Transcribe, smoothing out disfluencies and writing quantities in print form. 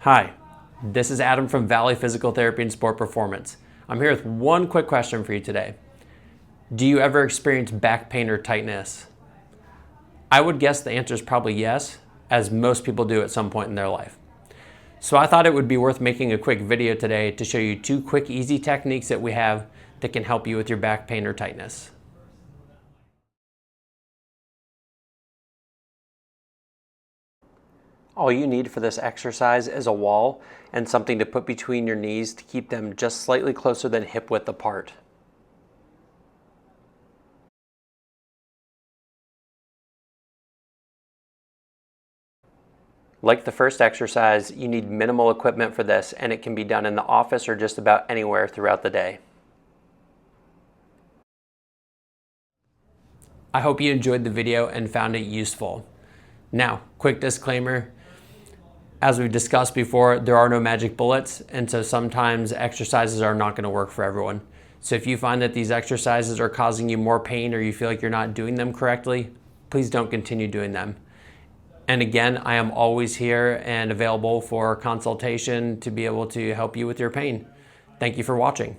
Hi, this is Adam from Valley Physical Therapy and Sport Performance. I'm here with one quick question for you today. Do you ever experience back pain or tightness? I would guess the answer is probably yes, as most people do at some point in their life. So I thought it would be worth making a quick video today to show you two quick, easy techniques that we have that can help you with your back pain or tightness. All you need for this exercise is a wall and something to put between your knees to keep them just slightly closer than hip width apart. Like the first exercise, you need minimal equipment for this, and it can be done in the office or just about anywhere throughout the day. I hope you enjoyed the video and found it useful. Now, quick disclaimer. As we've discussed before, there are no magic bullets, and so sometimes exercises are not going to work for everyone. So if you find that these exercises are causing you more pain or you feel like you're not doing them correctly, please don't continue doing them. And again, I am always here and available for consultation to be able to help you with your pain. Thank you for watching.